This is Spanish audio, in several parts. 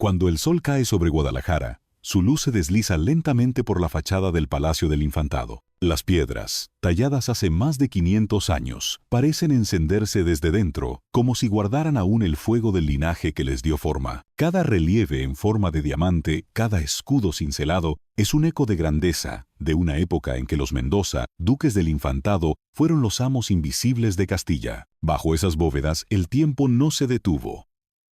Cuando el sol cae sobre Guadalajara, su luz se desliza lentamente por la fachada del Palacio del Infantado. Las piedras, talladas hace más de 500 años, parecen encenderse desde dentro, como si guardaran aún el fuego del linaje que les dio forma. Cada relieve en forma de diamante, cada escudo cincelado, es un eco de grandeza, de una época en que los Mendoza, duques del Infantado, fueron los amos invisibles de Castilla. Bajo esas bóvedas, el tiempo no se detuvo.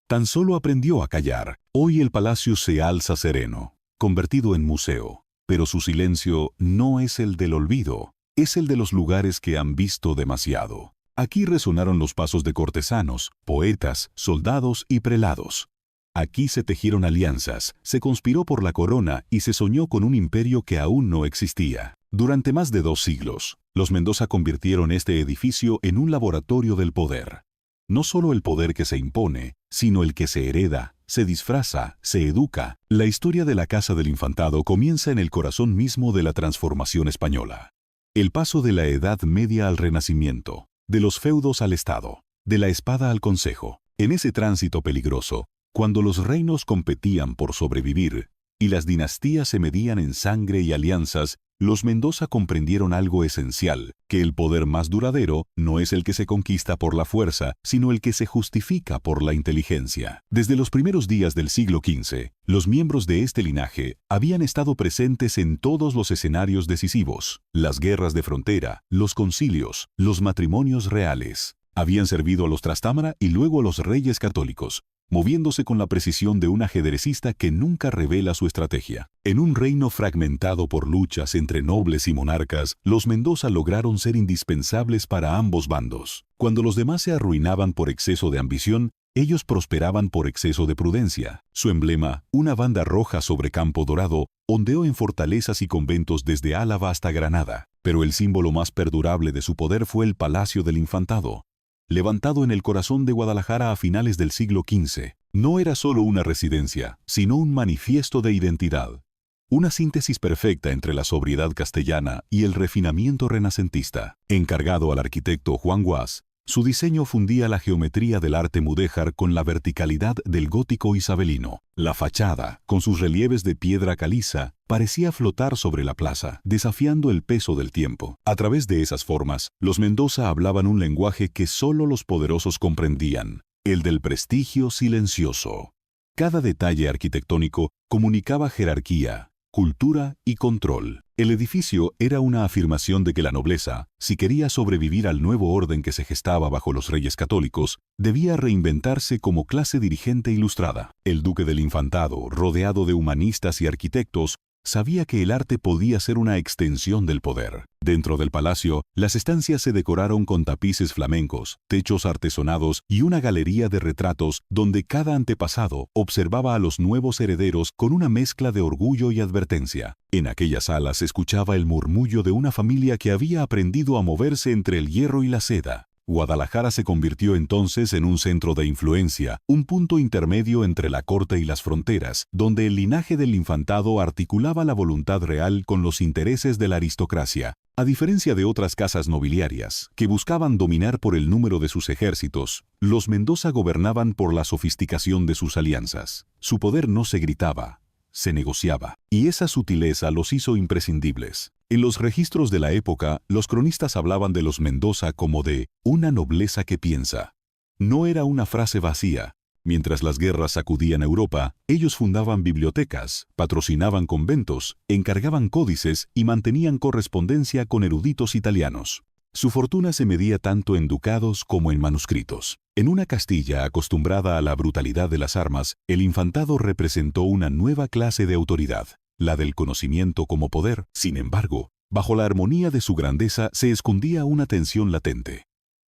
Tan solo aprendió a callar. Hoy el palacio se alza sereno, convertido en museo. Pero su silencio no es el del olvido, es el de los lugares que han visto demasiado. Aquí resonaron los pasos de cortesanos, poetas, soldados y prelados. Aquí se tejieron alianzas, se conspiró por la corona y se soñó con un imperio que aún no existía. Durante más de 2 siglos, los Mendoza convirtieron este edificio en un laboratorio del poder. No solo el poder que se impone, sino el que se hereda, se disfraza, se educa. La historia de la Casa del Infantado comienza en el corazón mismo de la transformación española. El paso de la Edad Media al Renacimiento, de los feudos al Estado, de la espada al consejo. En ese tránsito peligroso, cuando los reinos competían por sobrevivir y las dinastías se medían en sangre y alianzas, los Mendoza comprendieron algo esencial, que el poder más duradero no es el que se conquista por la fuerza, sino el que se justifica por la inteligencia. Desde los primeros días del siglo XV, los miembros de este linaje habían estado presentes en todos los escenarios decisivos, las guerras de frontera, los concilios, los matrimonios reales. Habían servido a los Trastámara y luego a los reyes católicos, moviéndose con la precisión de un ajedrecista que nunca revela su estrategia. En un reino fragmentado por luchas entre nobles y monarcas, los Mendoza lograron ser indispensables para ambos bandos. Cuando los demás se arruinaban por exceso de ambición, ellos prosperaban por exceso de prudencia. Su emblema, una banda roja sobre campo dorado, ondeó en fortalezas y conventos desde Álava hasta Granada. Pero el símbolo más perdurable de su poder fue el Palacio del Infantado. Levantado en el corazón de Guadalajara a finales del siglo XV, no era solo una residencia, sino un manifiesto de identidad. Una síntesis perfecta entre la sobriedad castellana y el refinamiento renacentista. Encargado al arquitecto Juan Guas, su diseño fundía la geometría del arte mudéjar con la verticalidad del gótico isabelino. La fachada, con sus relieves de piedra caliza, parecía flotar sobre la plaza, desafiando el peso del tiempo. A través de esas formas, los Mendoza hablaban un lenguaje que solo los poderosos comprendían, el del prestigio silencioso. Cada detalle arquitectónico comunicaba jerarquía, cultura y control. El edificio era una afirmación de que la nobleza, si quería sobrevivir al nuevo orden que se gestaba bajo los reyes católicos, debía reinventarse como clase dirigente ilustrada. El duque del Infantado, rodeado de humanistas y arquitectos, sabía que el arte podía ser una extensión del poder. Dentro del palacio, las estancias se decoraron con tapices flamencos, techos artesonados y una galería de retratos donde cada antepasado observaba a los nuevos herederos con una mezcla de orgullo y advertencia. En aquella sala se escuchaba el murmullo de una familia que había aprendido a moverse entre el hierro y la seda. Guadalajara se convirtió entonces en un centro de influencia, un punto intermedio entre la corte y las fronteras, donde el linaje del Infantado articulaba la voluntad real con los intereses de la aristocracia. A diferencia de otras casas nobiliarias, que buscaban dominar por el número de sus ejércitos, los Mendoza gobernaban por la sofisticación de sus alianzas. Su poder no se gritaba, se negociaba, y esa sutileza los hizo imprescindibles. En los registros de la época, los cronistas hablaban de los Mendoza como de una nobleza que piensa. No era una frase vacía. Mientras las guerras sacudían Europa, ellos fundaban bibliotecas, patrocinaban conventos, encargaban códices y mantenían correspondencia con eruditos italianos. Su fortuna se medía tanto en ducados como en manuscritos. En una Castilla acostumbrada a la brutalidad de las armas, el Infantado representó una nueva clase de autoridad, la del conocimiento como poder. Sin embargo, bajo la armonía de su grandeza se escondía una tensión latente.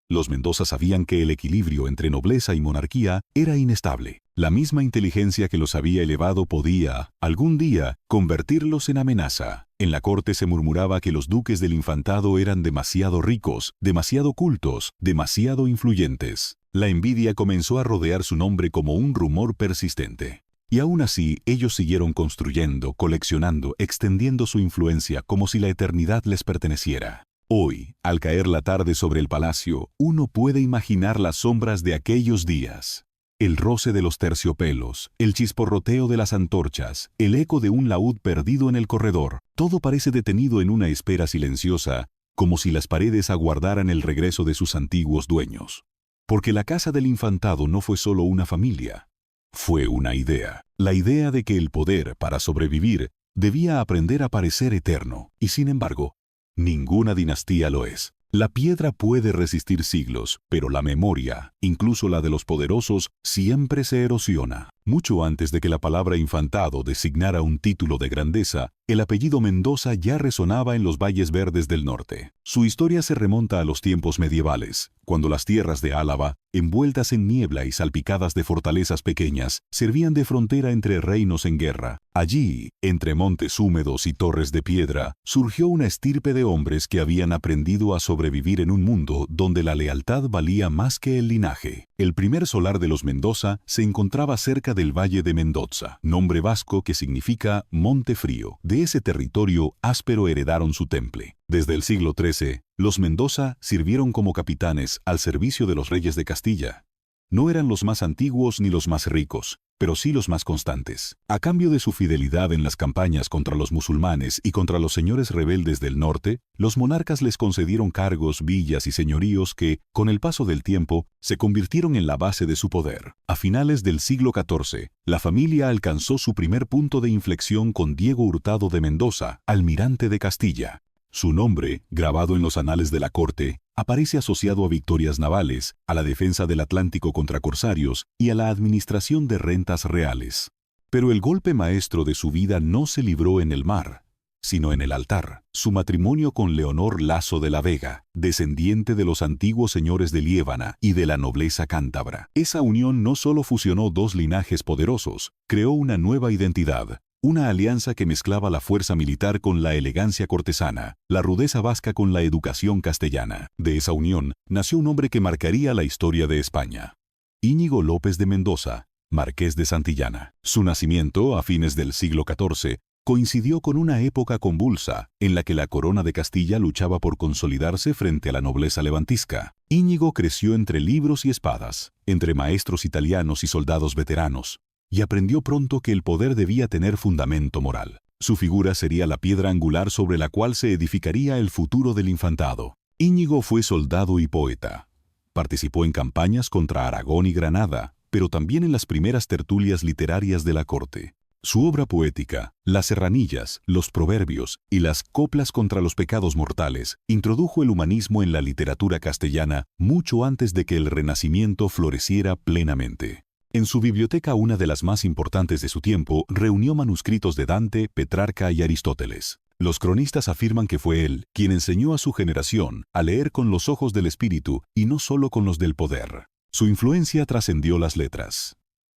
Los Mendoza sabían que el equilibrio entre nobleza y monarquía era inestable. La misma inteligencia que los había elevado podía, algún día, convertirlos en amenaza. En la corte se murmuraba que los duques del Infantado eran demasiado ricos, demasiado cultos, demasiado influyentes. La envidia comenzó a rodear su nombre como un rumor persistente. Y aún así, ellos siguieron construyendo, coleccionando, extendiendo su influencia como si la eternidad les perteneciera. Hoy, al caer la tarde sobre el palacio, uno puede imaginar las sombras de aquellos días. El roce de los terciopelos, el chisporroteo de las antorchas, el eco de un laúd perdido en el corredor, todo parece detenido en una espera silenciosa, como si las paredes aguardaran el regreso de sus antiguos dueños. Porque la casa del infantado no fue solo una familia. Fue una idea. La idea de que el poder, para sobrevivir, debía aprender a parecer eterno. Y sin embargo, ninguna dinastía lo es. La piedra puede resistir siglos, pero la memoria, incluso la de los poderosos, siempre se erosiona. Mucho antes de que la palabra infantado designara un título de grandeza, el apellido Mendoza ya resonaba en los valles verdes del norte. Su historia se remonta a los tiempos medievales, cuando las tierras de Álava, envueltas en niebla y salpicadas de fortalezas pequeñas, servían de frontera entre reinos en guerra. Allí, entre montes húmedos y torres de piedra, surgió una estirpe de hombres que habían aprendido a sobrevivir en un mundo donde la lealtad valía más que el linaje. El primer solar de los Mendoza se encontraba cerca del Valle de Mendoza, nombre vasco que significa Monte Frío. De ese territorio áspero heredaron su temple. Desde el siglo XIII, los Mendoza sirvieron como capitanes al servicio de los reyes de Castilla. No eran los más antiguos ni los más ricos, pero sí los más constantes. A cambio de su fidelidad en las campañas contra los musulmanes y contra los señores rebeldes del norte, los monarcas les concedieron cargos, villas y señoríos que, con el paso del tiempo, se convirtieron en la base de su poder. A finales del siglo XIV, la familia alcanzó su primer punto de inflexión con Diego Hurtado de Mendoza, almirante de Castilla. Su nombre, grabado en los anales de la corte, aparece asociado a victorias navales, a la defensa del Atlántico contra corsarios y a la administración de rentas reales. Pero el golpe maestro de su vida no se libró en el mar, sino en el altar. Su matrimonio con Leonor Laso de la Vega, descendiente de los antiguos señores de Liébana y de la nobleza cántabra. Esa unión no solo fusionó dos linajes poderosos, creó una nueva identidad. Una alianza que mezclaba la fuerza militar con la elegancia cortesana, la rudeza vasca con la educación castellana. De esa unión nació un hombre que marcaría la historia de España. Íñigo López de Mendoza, marqués de Santillana. Su nacimiento, a fines del siglo XIV, coincidió con una época convulsa, en la que la corona de Castilla luchaba por consolidarse frente a la nobleza levantisca. Íñigo creció entre libros y espadas, entre maestros italianos y soldados veteranos, y aprendió pronto que el poder debía tener fundamento moral. Su figura sería la piedra angular sobre la cual se edificaría el futuro del infantado. Íñigo fue soldado y poeta. Participó en campañas contra Aragón y Granada, pero también en las primeras tertulias literarias de la corte. Su obra poética, las serranillas, los proverbios y las coplas contra los pecados mortales, introdujo el humanismo en la literatura castellana mucho antes de que el Renacimiento floreciera plenamente. En su biblioteca, una de las más importantes de su tiempo, reunió manuscritos de Dante, Petrarca y Aristóteles. Los cronistas afirman que fue él quien enseñó a su generación a leer con los ojos del espíritu y no solo con los del poder. Su influencia trascendió las letras.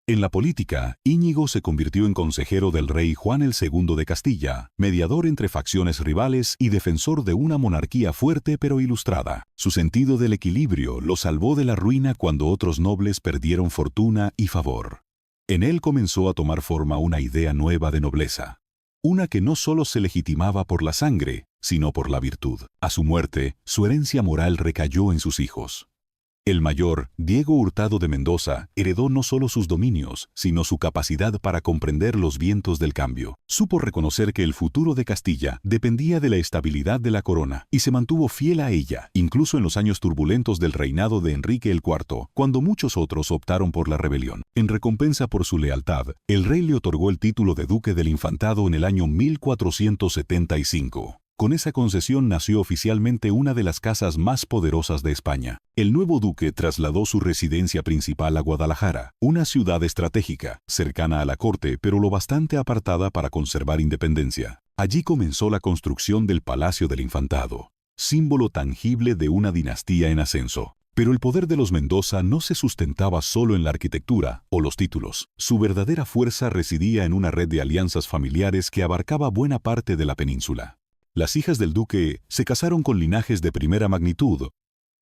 En la política, Íñigo se convirtió en consejero del rey Juan el II de Castilla, mediador entre facciones rivales y defensor de una monarquía fuerte pero ilustrada. Su sentido del equilibrio lo salvó de la ruina cuando otros nobles perdieron fortuna y favor. En él comenzó a tomar forma una idea nueva de nobleza. Una que no solo se legitimaba por la sangre, sino por la virtud. A su muerte, su herencia moral recayó en sus hijos. El mayor, Diego Hurtado de Mendoza, heredó no solo sus dominios, sino su capacidad para comprender los vientos del cambio. Supo reconocer que el futuro de Castilla dependía de la estabilidad de la corona, y se mantuvo fiel a ella, incluso en los años turbulentos del reinado de Enrique IV, cuando muchos otros optaron por la rebelión. En recompensa por su lealtad, el rey le otorgó el título de Duque del Infantado en el año 1475. Con esa concesión nació oficialmente una de las casas más poderosas de España. El nuevo duque trasladó su residencia principal a Guadalajara, una ciudad estratégica, cercana a la corte, pero lo bastante apartada para conservar independencia. Allí comenzó la construcción del Palacio del Infantado, símbolo tangible de una dinastía en ascenso. Pero el poder de los Mendoza no se sustentaba solo en la arquitectura o los títulos. Su verdadera fuerza residía en una red de alianzas familiares que abarcaba buena parte de la península. Las hijas del duque se casaron con linajes de primera magnitud: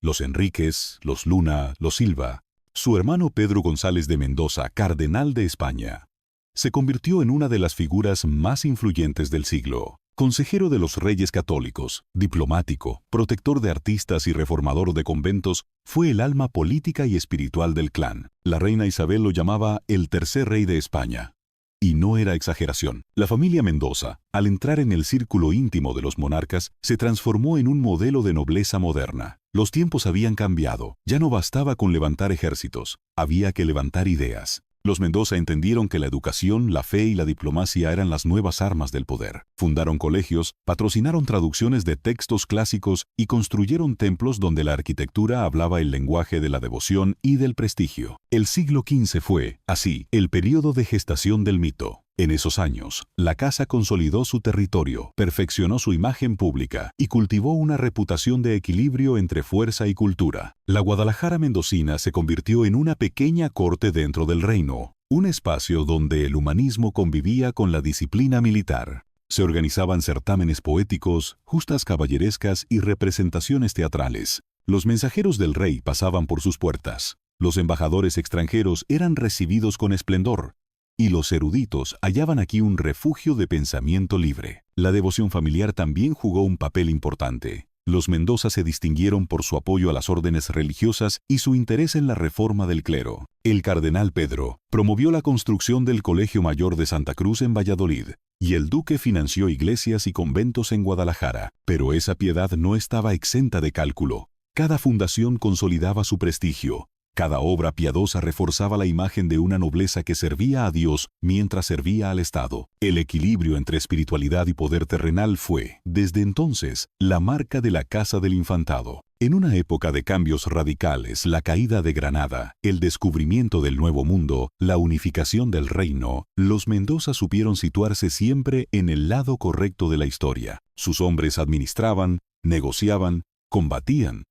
los Enríquez, los Luna, los Silva. Su hermano Pedro González de Mendoza, cardenal de España, se convirtió en una de las figuras más influyentes del siglo. Consejero de los reyes católicos, diplomático, protector de artistas y reformador de conventos, fue el alma política y espiritual del clan. La reina Isabel lo llamaba el tercer rey de España. Y no era exageración. La familia Mendoza, al entrar en el círculo íntimo de los monarcas, se transformó en un modelo de nobleza moderna. Los tiempos habían cambiado. Ya no bastaba con levantar ejércitos. Había que levantar ideas. Los Mendoza entendieron que la educación, la fe y la diplomacia eran las nuevas armas del poder. Fundaron colegios, patrocinaron traducciones de textos clásicos y construyeron templos donde la arquitectura hablaba el lenguaje de la devoción y del prestigio. El siglo XV fue, así, el período de gestación del mito. En esos años, la casa consolidó su territorio, perfeccionó su imagen pública y cultivó una reputación de equilibrio entre fuerza y cultura. La Guadalajara mendocina se convirtió en una pequeña corte dentro del reino, un espacio donde el humanismo convivía con la disciplina militar. Se organizaban certámenes poéticos, justas caballerescas y representaciones teatrales. Los mensajeros del rey pasaban por sus puertas. Los embajadores extranjeros eran recibidos con esplendor. Y los eruditos hallaban aquí un refugio de pensamiento libre. La devoción familiar también jugó un papel importante. Los Mendoza se distinguieron por su apoyo a las órdenes religiosas y su interés en la reforma del clero. El cardenal Pedro promovió la construcción del Colegio Mayor de Santa Cruz en Valladolid, y el duque financió iglesias y conventos en Guadalajara. Pero esa piedad no estaba exenta de cálculo. Cada fundación consolidaba su prestigio. Cada obra piadosa reforzaba la imagen de una nobleza que servía a Dios mientras servía al Estado. El equilibrio entre espiritualidad y poder terrenal fue, desde entonces, la marca de la Casa del Infantado. En una época de cambios radicales, la caída de Granada, el descubrimiento del Nuevo Mundo, la unificación del reino, los Mendoza supieron situarse siempre en el lado correcto de la historia. Sus hombres administraban, negociaban, combatían.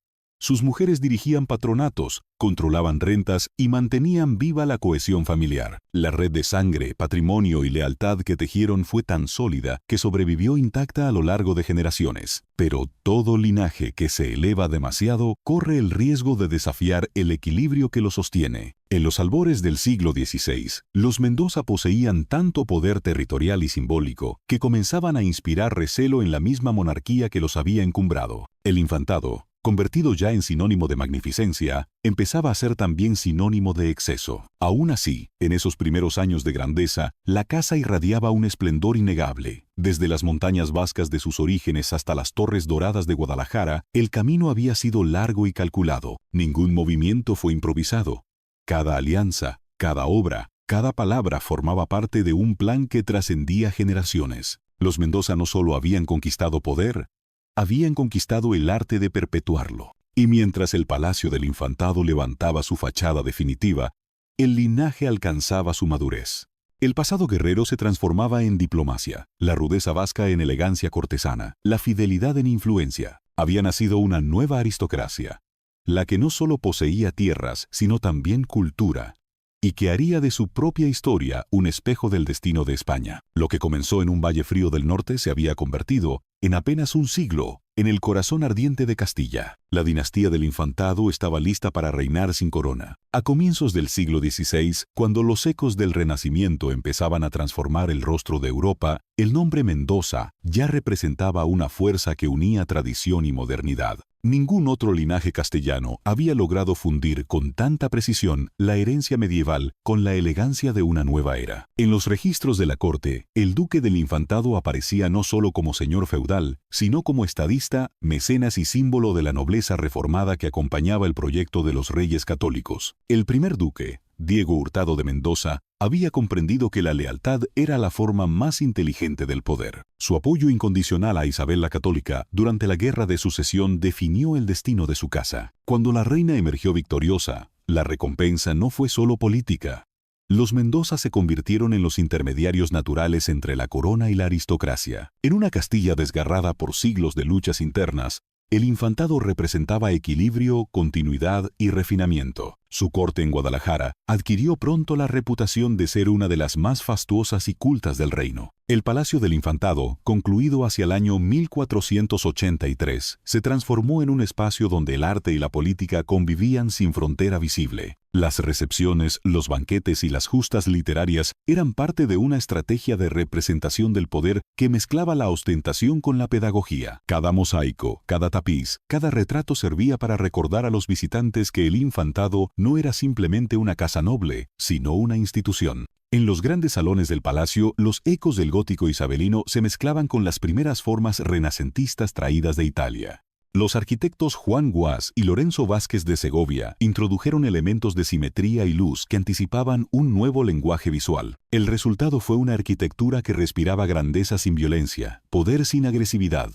Sus mujeres dirigían patronatos, controlaban rentas y mantenían viva la cohesión familiar. La red de sangre, patrimonio y lealtad que tejieron fue tan sólida que sobrevivió intacta a lo largo de generaciones. Pero todo linaje que se eleva demasiado corre el riesgo de desafiar el equilibrio que lo sostiene. En los albores del siglo XVI, los Mendoza poseían tanto poder territorial y simbólico que comenzaban a inspirar recelo en la misma monarquía que los había encumbrado. El infantado, convertido ya en sinónimo de magnificencia, empezaba a ser también sinónimo de exceso. Aún así, en esos primeros años de grandeza, la casa irradiaba un esplendor innegable. Desde las montañas vascas de sus orígenes hasta las torres doradas de Guadalajara, el camino había sido largo y calculado. Ningún movimiento fue improvisado. Cada alianza, cada obra, cada palabra formaba parte de un plan que trascendía generaciones. Los Mendoza no solo habían conquistado poder, habían conquistado el arte de perpetuarlo. Y mientras el Palacio del Infantado levantaba su fachada definitiva, el linaje alcanzaba su madurez. El pasado guerrero se transformaba en diplomacia, la rudeza vasca en elegancia cortesana, la fidelidad en influencia. Había nacido una nueva aristocracia, la que no solo poseía tierras, sino también cultura, y que haría de su propia historia un espejo del destino de España. Lo que comenzó en un valle frío del norte se había convertido, en apenas un siglo, en el corazón ardiente de Castilla. La dinastía del Infantado estaba lista para reinar sin corona. A comienzos del siglo XVI, cuando los ecos del Renacimiento empezaban a transformar el rostro de Europa, el nombre Mendoza ya representaba una fuerza que unía tradición y modernidad. Ningún otro linaje castellano había logrado fundir con tanta precisión la herencia medieval con la elegancia de una nueva era. En los registros de la corte, el duque del Infantado aparecía no solo como señor feudal, sino como estadista, mecenas y símbolo de la nobleza reformada que acompañaba el proyecto de los reyes católicos. El primer duque, Diego Hurtado de Mendoza, había comprendido que la lealtad era la forma más inteligente del poder. Su apoyo incondicional a Isabel la Católica durante la Guerra de Sucesión definió el destino de su casa. Cuando la reina emergió victoriosa, la recompensa no fue solo política. Los Mendoza se convirtieron en los intermediarios naturales entre la corona y la aristocracia. En una Castilla desgarrada por siglos de luchas internas, el infantado representaba equilibrio, continuidad y refinamiento. Su corte en Guadalajara adquirió pronto la reputación de ser una de las más fastuosas y cultas del reino. El Palacio del Infantado, concluido hacia el año 1483, se transformó en un espacio donde el arte y la política convivían sin frontera visible. Las recepciones, los banquetes y las justas literarias eran parte de una estrategia de representación del poder que mezclaba la ostentación con la pedagogía. Cada mosaico, cada tapiz, cada retrato servía para recordar a los visitantes que el infantado no era simplemente una casa noble, sino una institución. En los grandes salones del palacio, los ecos del gótico isabelino se mezclaban con las primeras formas renacentistas traídas de Italia. Los arquitectos Juan Guas y Lorenzo Vázquez de Segovia introdujeron elementos de simetría y luz que anticipaban un nuevo lenguaje visual. El resultado fue una arquitectura que respiraba grandeza sin violencia, poder sin agresividad.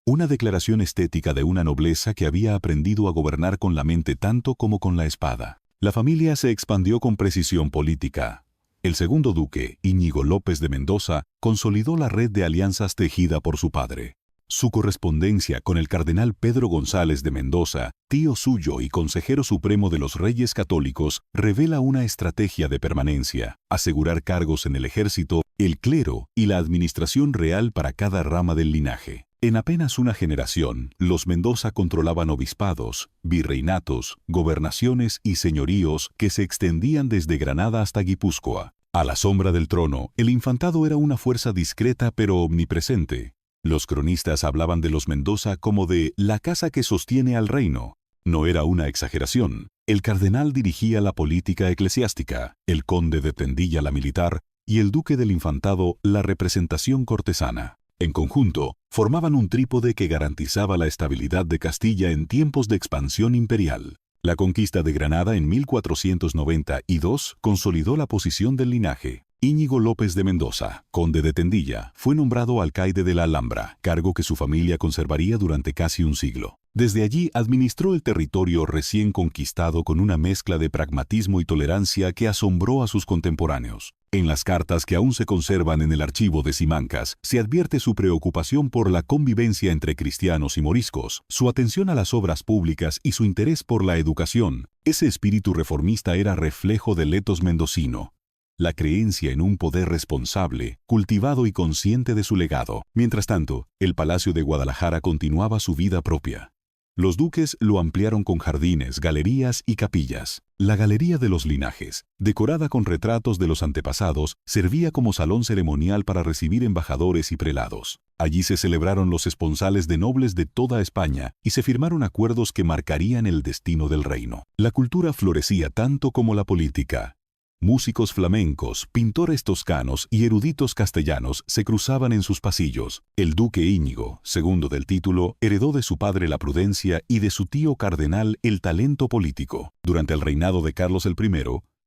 Una declaración estética de una nobleza que había aprendido a gobernar con la mente tanto como con la espada. La familia se expandió con precisión política. El segundo duque, Íñigo López de Mendoza, consolidó la red de alianzas tejida por su padre. Su correspondencia con el cardenal Pedro González de Mendoza, tío suyo y consejero supremo de los Reyes Católicos, revela una estrategia de permanencia: asegurar cargos en el ejército, el clero y la administración real para cada rama del linaje. En apenas una generación, los Mendoza controlaban obispados, virreinatos, gobernaciones y señoríos que se extendían desde Granada hasta Guipúzcoa. A la sombra del trono, el infantado era una fuerza discreta pero omnipresente. Los cronistas hablaban de los Mendoza como de la casa que sostiene al reino. No era una exageración. El cardenal dirigía la política eclesiástica, el conde de Tendilla la militar y el duque del infantado la representación cortesana. En conjunto, formaban un trípode que garantizaba la estabilidad de Castilla en tiempos de expansión imperial. La conquista de Granada en 1492 consolidó la posición del linaje. Íñigo López de Mendoza, conde de Tendilla, fue nombrado alcaide de la Alhambra, cargo que su familia conservaría durante casi un siglo. Desde allí administró el territorio recién conquistado con una mezcla de pragmatismo y tolerancia que asombró a sus contemporáneos. En las cartas que aún se conservan en el archivo de Simancas, se advierte su preocupación por la convivencia entre cristianos y moriscos, su atención a las obras públicas y su interés por la educación. Ese espíritu reformista era reflejo del etos mendocino. La creencia en un poder responsable, cultivado y consciente de su legado. Mientras tanto, el Palacio de Guadalajara continuaba su vida propia. Los duques lo ampliaron con jardines, galerías y capillas. La Galería de los Linajes, decorada con retratos de los antepasados, servía como salón ceremonial para recibir embajadores y prelados. Allí se celebraron los esponsales de nobles de toda España y se firmaron acuerdos que marcarían el destino del reino. La cultura florecía tanto como la política. Músicos flamencos, pintores toscanos y eruditos castellanos se cruzaban en sus pasillos. El duque Íñigo, segundo del título, heredó de su padre la prudencia y de su tío cardenal el talento político. Durante el reinado de Carlos I,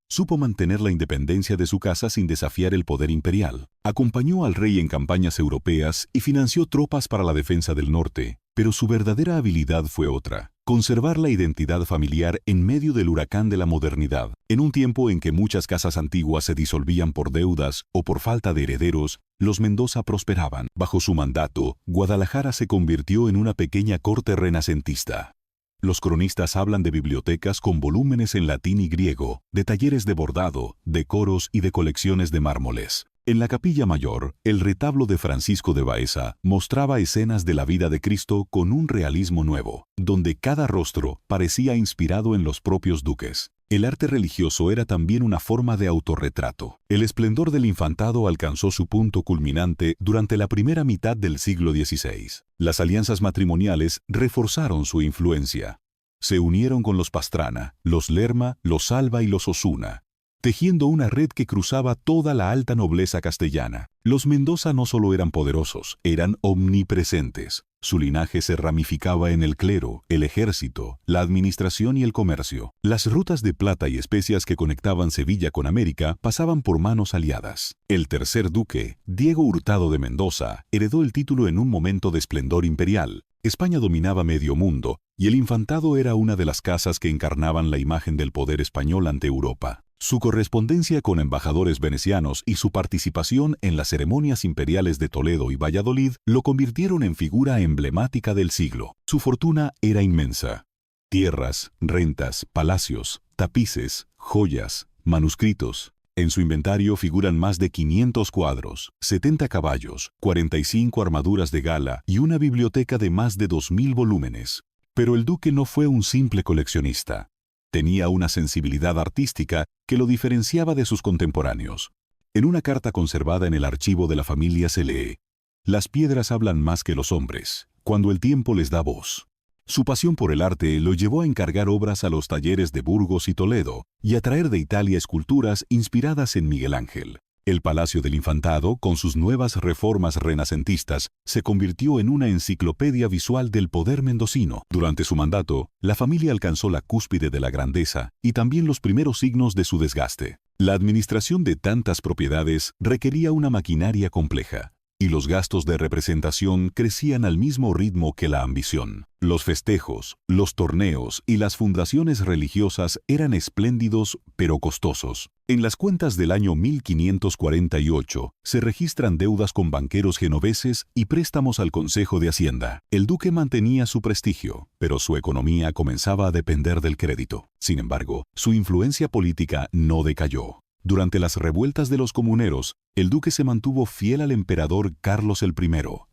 supo mantener la independencia de su casa sin desafiar el poder imperial. Acompañó al rey en campañas europeas y financió tropas para la defensa del norte. Pero su verdadera habilidad fue otra: conservar la identidad familiar en medio del huracán de la modernidad. En un tiempo en que muchas casas antiguas se disolvían por deudas o por falta de herederos, los Mendoza prosperaban. Bajo su mandato, Guadalajara se convirtió en una pequeña corte renacentista. Los cronistas hablan de bibliotecas con volúmenes en latín y griego, de talleres de bordado, de coros y de colecciones de mármoles. En la capilla mayor, el retablo de Francisco de Baeza mostraba escenas de la vida de Cristo con un realismo nuevo, donde cada rostro parecía inspirado en los propios duques. El arte religioso era también una forma de autorretrato. El esplendor del infantado alcanzó su punto culminante durante la primera mitad del siglo XVI. Las alianzas matrimoniales reforzaron su influencia. Se unieron con los Pastrana, los Lerma, los Alba y los Osuna, tejiendo una red que cruzaba toda la alta nobleza castellana. Los Mendoza no solo eran poderosos, eran omnipresentes. Su linaje se ramificaba en el clero, el ejército, la administración y el comercio. Las rutas de plata y especias que conectaban Sevilla con América pasaban por manos aliadas. El tercer duque, Diego Hurtado de Mendoza, heredó el título en un momento de esplendor imperial. España dominaba medio mundo, y el infantado era una de las casas que encarnaban la imagen del poder español ante Europa. Su correspondencia con embajadores venecianos y su participación en las ceremonias imperiales de Toledo y Valladolid lo convirtieron en figura emblemática del siglo. Su fortuna era inmensa. Tierras, rentas, palacios, tapices, joyas, manuscritos. En su inventario figuran más de 500 cuadros, 70 caballos, 45 armaduras de gala y una biblioteca de más de 2000 volúmenes. Pero el duque no fue un simple coleccionista. Tenía una sensibilidad artística que lo diferenciaba de sus contemporáneos. En una carta conservada en el archivo de la familia se lee: «Las piedras hablan más que los hombres, cuando el tiempo les da voz». Su pasión por el arte lo llevó a encargar obras a los talleres de Burgos y Toledo y a traer de Italia esculturas inspiradas en Miguel Ángel. El Palacio del Infantado, con sus nuevas reformas renacentistas, se convirtió en una enciclopedia visual del poder mendocino. Durante su mandato, la familia alcanzó la cúspide de la grandeza y también los primeros signos de su desgaste. La administración de tantas propiedades requería una maquinaria compleja, y los gastos de representación crecían al mismo ritmo que la ambición. Los festejos, los torneos y las fundaciones religiosas eran espléndidos pero costosos. En las cuentas del año 1548 se registran deudas con banqueros genoveses y préstamos al Consejo de Hacienda. El duque mantenía su prestigio, pero su economía comenzaba a depender del crédito. Sin embargo, su influencia política no decayó. Durante las revueltas de los comuneros, el duque se mantuvo fiel al emperador Carlos I,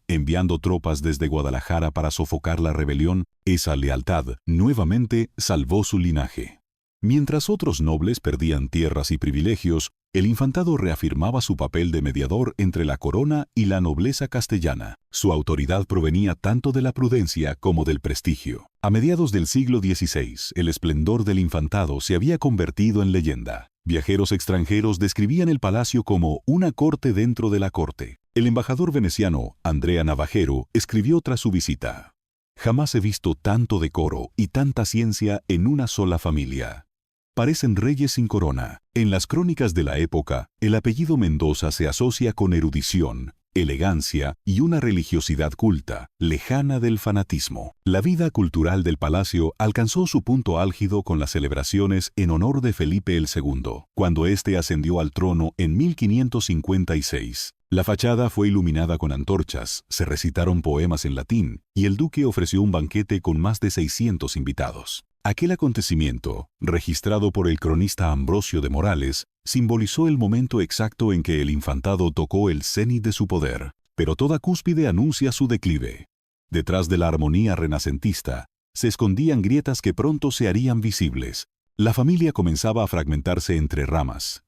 enviando tropas desde Guadalajara para sofocar la rebelión. Esa lealtad nuevamente salvó su linaje. Mientras otros nobles perdían tierras y privilegios, el infantado reafirmaba su papel de mediador entre la corona y la nobleza castellana. Su autoridad provenía tanto de la prudencia como del prestigio. A mediados del siglo XVI, el esplendor del infantado se había convertido en leyenda. Viajeros extranjeros describían el palacio como una corte dentro de la corte. El embajador veneciano, Andrea Navajero, escribió tras su visita: «Jamás he visto tanto decoro y tanta ciencia en una sola familia. Parecen reyes sin corona». En las crónicas de la época, el apellido Mendoza se asocia con erudición, elegancia y una religiosidad culta, lejana del fanatismo. La vida cultural del palacio alcanzó su punto álgido con las celebraciones en honor de Felipe II, cuando éste ascendió al trono en 1556. La fachada fue iluminada con antorchas, se recitaron poemas en latín y el duque ofreció un banquete con más de 600 invitados. Aquel acontecimiento, registrado por el cronista Ambrosio de Morales, simbolizó el momento exacto en que el infantado tocó el cenit de su poder, pero toda cúspide anuncia su declive. Detrás de la armonía renacentista, se escondían grietas que pronto se harían visibles. La familia comenzaba a fragmentarse entre ramas.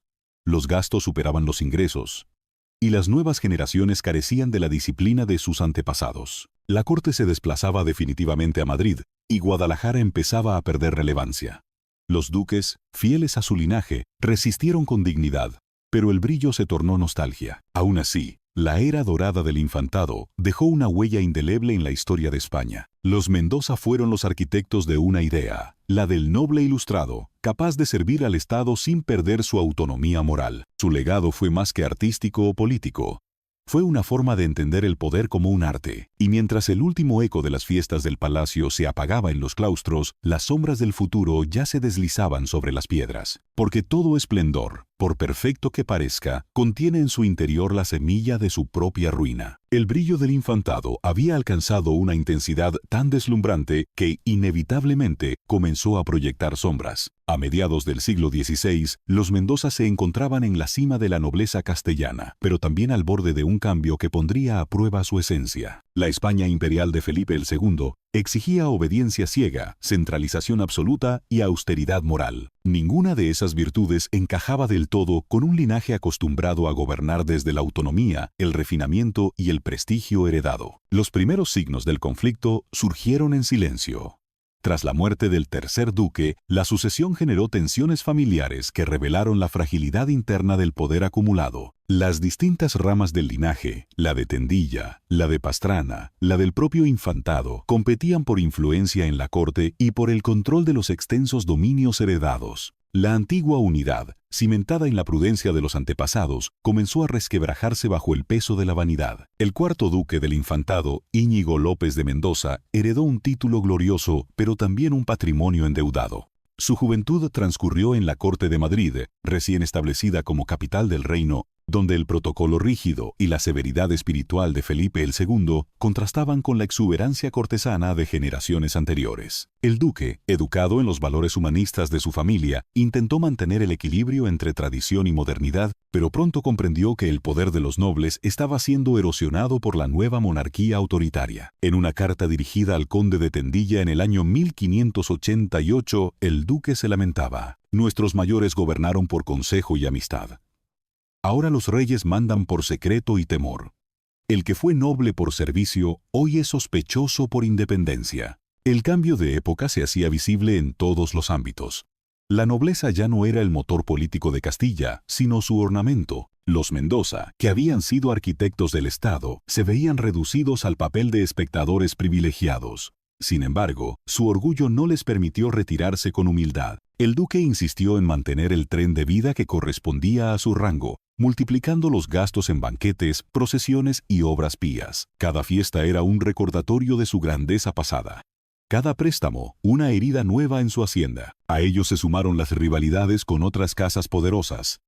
Los gastos superaban los ingresos, y las nuevas generaciones carecían de la disciplina de sus antepasados. La corte se desplazaba definitivamente a Madrid, y Guadalajara empezaba a perder relevancia. Los duques, fieles a su linaje, resistieron con dignidad, pero el brillo se tornó nostalgia. Aún así, la era dorada del infantado dejó una huella indeleble en la historia de España. Los Mendoza fueron los arquitectos de una idea, la del noble ilustrado, capaz de servir al Estado sin perder su autonomía moral. Su legado fue más que artístico o político. Fue una forma de entender el poder como un arte, y mientras el último eco de las fiestas del palacio se apagaba en los claustros, las sombras del futuro ya se deslizaban sobre las piedras. Porque todo esplendor, por perfecto que parezca, contiene en su interior la semilla de su propia ruina. El brillo del infantado había alcanzado una intensidad tan deslumbrante que, inevitablemente, comenzó a proyectar sombras. A mediados del siglo XVI, los Mendoza se encontraban en la cima de la nobleza castellana, pero también al borde de un cambio que pondría a prueba su esencia. La España imperial de Felipe II exigía obediencia ciega, centralización absoluta y austeridad moral. Ninguna de esas virtudes encajaba del todo con un linaje acostumbrado a gobernar desde la autonomía, el refinamiento y el prestigio heredado. Los primeros signos del conflicto surgieron en silencio. Tras la muerte del tercer duque, la sucesión generó tensiones familiares que revelaron la fragilidad interna del poder acumulado. Las distintas ramas del linaje, la de Tendilla, la de Pastrana, la del propio infantado, competían por influencia en la corte y por el control de los extensos dominios heredados. La antigua unidad, cimentada en la prudencia de los antepasados, comenzó a resquebrajarse bajo el peso de la vanidad. El cuarto duque del infantado, Íñigo López de Mendoza, heredó un título glorioso, pero también un patrimonio endeudado. Su juventud transcurrió en la corte de Madrid, recién establecida como capital del reino, donde el protocolo rígido y la severidad espiritual de Felipe II contrastaban con la exuberancia cortesana de generaciones anteriores. El duque, educado en los valores humanistas de su familia, intentó mantener el equilibrio entre tradición y modernidad, pero pronto comprendió que el poder de los nobles estaba siendo erosionado por la nueva monarquía autoritaria. En una carta dirigida al conde de Tendilla en el año 1588, el duque se lamentaba: «Nuestros mayores gobernaron por consejo y amistad. Ahora los reyes mandan por secreto y temor. El que fue noble por servicio, hoy es sospechoso por independencia». El cambio de época se hacía visible en todos los ámbitos. La nobleza ya no era el motor político de Castilla, sino su ornamento. Los Mendoza, que habían sido arquitectos del Estado, se veían reducidos al papel de espectadores privilegiados. Sin embargo, su orgullo no les permitió retirarse con humildad. El duque insistió en mantener el tren de vida que correspondía a su rango, multiplicando los gastos en banquetes, procesiones y obras pías. Cada fiesta era un recordatorio de su grandeza pasada. Cada préstamo, una herida nueva en su hacienda. A ello se sumaron las rivalidades con otras casas poderosas.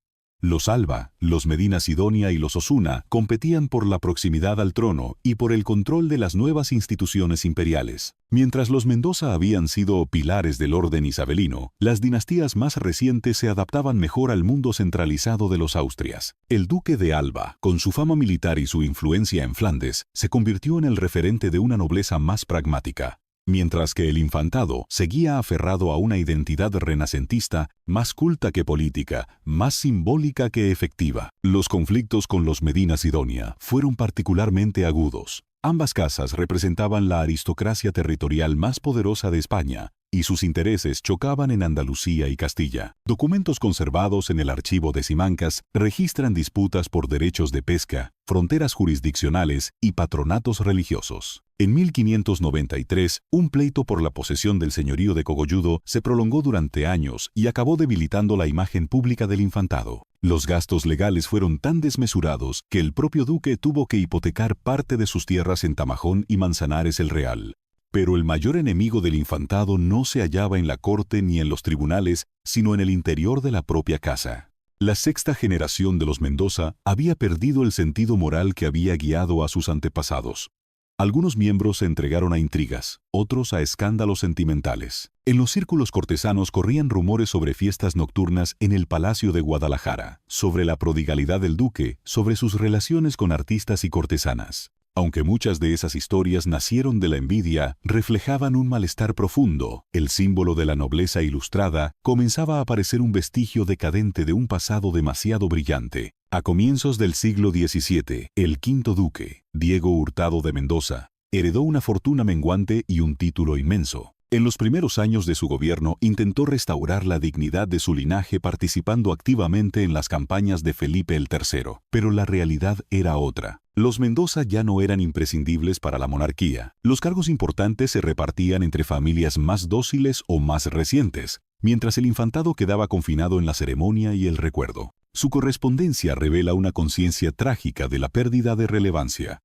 Los Alba, los Medina Sidonia y los Osuna competían por la proximidad al trono y por el control de las nuevas instituciones imperiales. Mientras los Mendoza habían sido pilares del orden isabelino, las dinastías más recientes se adaptaban mejor al mundo centralizado de los Austrias. El duque de Alba, con su fama militar y su influencia en Flandes, se convirtió en el referente de una nobleza más pragmática, mientras que el infantado seguía aferrado a una identidad renacentista más culta que política, más simbólica que efectiva. Los conflictos con los Medina Sidonia fueron particularmente agudos. Ambas casas representaban la aristocracia territorial más poderosa de España, y sus intereses chocaban en Andalucía y Castilla. Documentos conservados en el archivo de Simancas registran disputas por derechos de pesca, fronteras jurisdiccionales y patronatos religiosos. En 1593, un pleito por la posesión del señorío de Cogolludo se prolongó durante años y acabó debilitando la imagen pública del infantado. Los gastos legales fueron tan desmesurados que el propio duque tuvo que hipotecar parte de sus tierras en Tamajón y Manzanares el Real. Pero el mayor enemigo del infantado no se hallaba en la corte ni en los tribunales, sino en el interior de la propia casa. La sexta generación de los Mendoza había perdido el sentido moral que había guiado a sus antepasados. Algunos miembros se entregaron a intrigas, otros a escándalos sentimentales. En los círculos cortesanos corrían rumores sobre fiestas nocturnas en el Palacio de Guadalajara, sobre la prodigalidad del duque, sobre sus relaciones con artistas y cortesanas. Aunque muchas de esas historias nacieron de la envidia, reflejaban un malestar profundo. El símbolo de la nobleza ilustrada comenzaba a parecer un vestigio decadente de un pasado demasiado brillante. A comienzos del siglo XVII, el quinto duque, Diego Hurtado de Mendoza, heredó una fortuna menguante y un título inmenso. En los primeros años de su gobierno intentó restaurar la dignidad de su linaje participando activamente en las campañas de Felipe III, pero la realidad era otra. Los Mendoza ya no eran imprescindibles para la monarquía. Los cargos importantes se repartían entre familias más dóciles o más recientes, mientras el infantado quedaba confinado en la ceremonia y el recuerdo. Su correspondencia revela una conciencia trágica de la pérdida de relevancia.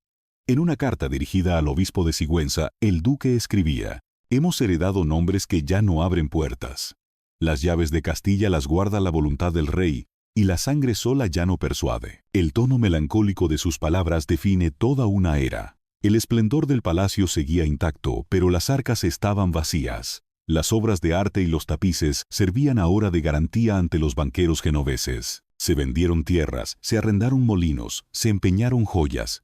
En una carta dirigida al obispo de Sigüenza, el duque escribía: «Hemos heredado nombres que ya no abren puertas. Las llaves de Castilla las guarda la voluntad del rey, y la sangre sola ya no persuade». El tono melancólico de sus palabras define toda una era. El esplendor del palacio seguía intacto, pero las arcas estaban vacías. Las obras de arte y los tapices servían ahora de garantía ante los banqueros genoveses. Se vendieron tierras, se arrendaron molinos, se empeñaron joyas.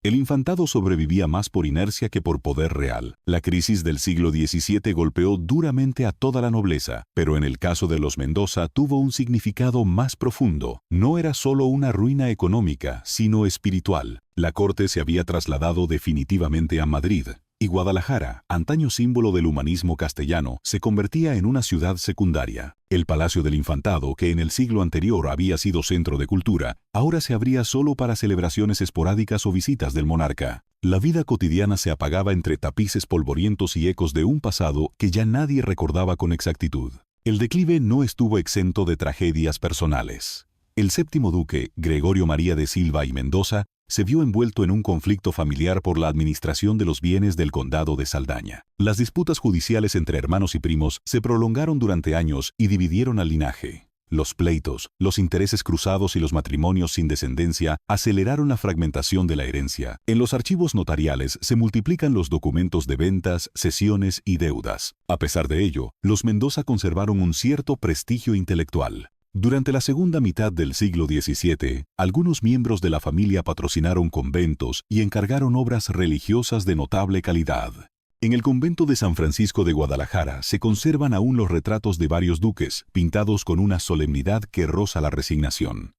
El infantado sobrevivía más por inercia que por poder real. La crisis del siglo XVII golpeó duramente a toda la nobleza, pero en el caso de los Mendoza tuvo un significado más profundo. No era solo una ruina económica, sino espiritual. La corte se había trasladado definitivamente a Madrid, y Guadalajara, antaño símbolo del humanismo castellano, se convertía en una ciudad secundaria. El Palacio del Infantado, que en el siglo anterior había sido centro de cultura, ahora se abría solo para celebraciones esporádicas o visitas del monarca. La vida cotidiana se apagaba entre tapices polvorientos y ecos de un pasado que ya nadie recordaba con exactitud. El declive no estuvo exento de tragedias personales. El séptimo duque, Gregorio María de Silva y Mendoza, se vio envuelto en un conflicto familiar por la administración de los bienes del condado de Saldaña. Las disputas judiciales entre hermanos y primos se prolongaron durante años y dividieron al linaje. Los pleitos, los intereses cruzados y los matrimonios sin descendencia aceleraron la fragmentación de la herencia. En los archivos notariales se multiplican los documentos de ventas, cesiones y deudas. A pesar de ello, los Mendoza conservaron un cierto prestigio intelectual. Durante la segunda mitad del siglo XVII, algunos miembros de la familia patrocinaron conventos y encargaron obras religiosas de notable calidad. En el convento de San Francisco de Guadalajara se conservan aún los retratos de varios duques, pintados con una solemnidad que roza la resignación.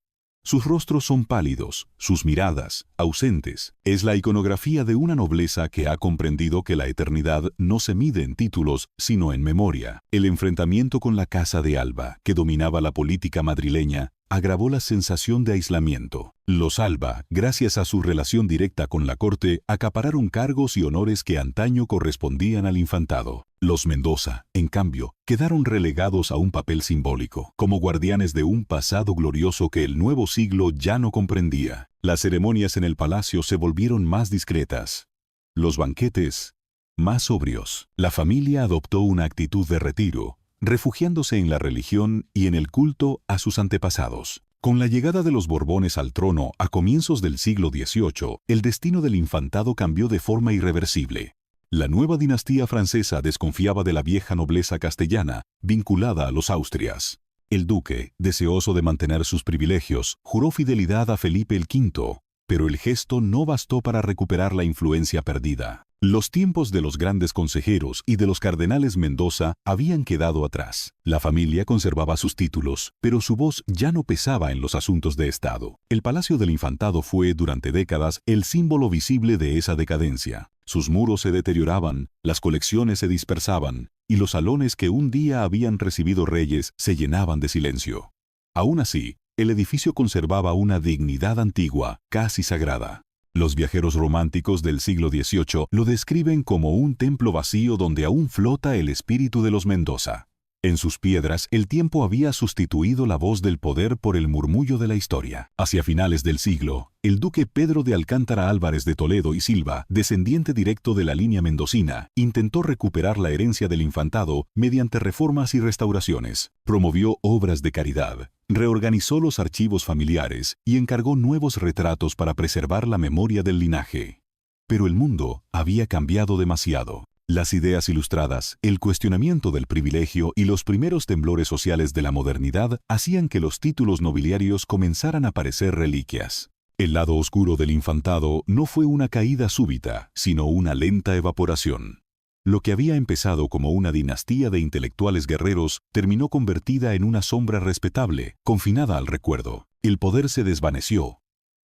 Sus rostros son pálidos, sus miradas, ausentes. Es la iconografía de una nobleza que ha comprendido que la eternidad no se mide en títulos, sino en memoria. El enfrentamiento con la Casa de Alba, que dominaba la política madrileña, agravó la sensación de aislamiento. Los Alba, gracias a su relación directa con la corte, acapararon cargos y honores que antaño correspondían al infantado. Los Mendoza, en cambio, quedaron relegados a un papel simbólico, como guardianes de un pasado glorioso que el nuevo siglo ya no comprendía. Las ceremonias en el palacio se volvieron más discretas. Los banquetes, más sobrios. La familia adoptó una actitud de retiro, refugiándose en la religión y en el culto a sus antepasados. Con la llegada de los Borbones al trono a comienzos del siglo XVIII, el destino del infantado cambió de forma irreversible. La nueva dinastía francesa desconfiaba de la vieja nobleza castellana, vinculada a los Austrias. El duque, deseoso de mantener sus privilegios, juró fidelidad a Felipe V, pero el gesto no bastó para recuperar la influencia perdida. Los tiempos de los grandes consejeros y de los cardenales Mendoza habían quedado atrás. La familia conservaba sus títulos, pero su voz ya no pesaba en los asuntos de Estado. El Palacio del Infantado fue, durante décadas, el símbolo visible de esa decadencia. Sus muros se deterioraban, las colecciones se dispersaban, y los salones que un día habían recibido reyes se llenaban de silencio. Aún así, el edificio conservaba una dignidad antigua, casi sagrada. Los viajeros románticos del siglo XVIII lo describen como un templo vacío donde aún flota el espíritu de los Mendoza. En sus piedras, el tiempo había sustituido la voz del poder por el murmullo de la historia. Hacia finales del siglo, el duque Pedro de Alcántara Álvarez de Toledo y Silva, descendiente directo de la línea mendocina, intentó recuperar la herencia del infantado mediante reformas y restauraciones. Promovió obras de caridad, reorganizó los archivos familiares y encargó nuevos retratos para preservar la memoria del linaje. Pero el mundo había cambiado demasiado. Las ideas ilustradas, el cuestionamiento del privilegio y los primeros temblores sociales de la modernidad hacían que los títulos nobiliarios comenzaran a parecer reliquias. El lado oscuro del infantado no fue una caída súbita, sino una lenta evaporación. Lo que había empezado como una dinastía de intelectuales guerreros terminó convertida en una sombra respetable, confinada al recuerdo. El poder se desvaneció,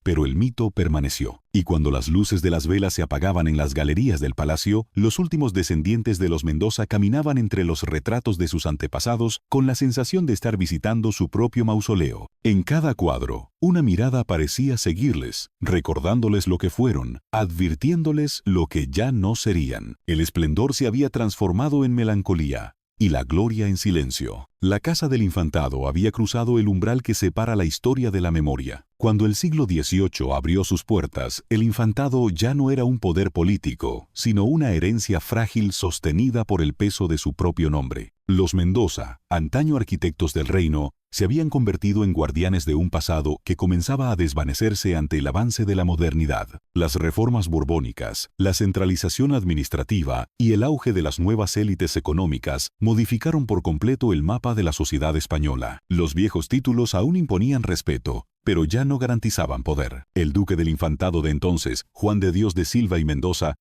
pero el mito permaneció. Y cuando las luces de las velas se apagaban en las galerías del palacio, los últimos descendientes de los Mendoza caminaban entre los retratos de sus antepasados con la sensación de estar visitando su propio mausoleo. En cada cuadro, una mirada parecía seguirles, recordándoles lo que fueron, advirtiéndoles lo que ya no serían. El esplendor se había transformado en melancolía y la gloria en silencio. La Casa del Infantado había cruzado el umbral que separa la historia de la memoria. Cuando el siglo XVIII abrió sus puertas, el infantado ya no era un poder político, sino una herencia frágil sostenida por el peso de su propio nombre. Los Mendoza, antaño arquitectos del reino, se habían convertido en guardianes de un pasado que comenzaba a desvanecerse ante el avance de la modernidad. Las reformas borbónicas, la centralización administrativa y el auge de las nuevas élites económicas modificaron por completo el mapa de la sociedad española. Los viejos títulos aún imponían respeto, pero ya no garantizaban poder. El duque del infantado de entonces, Juan de Dios de Silva y Mendoza,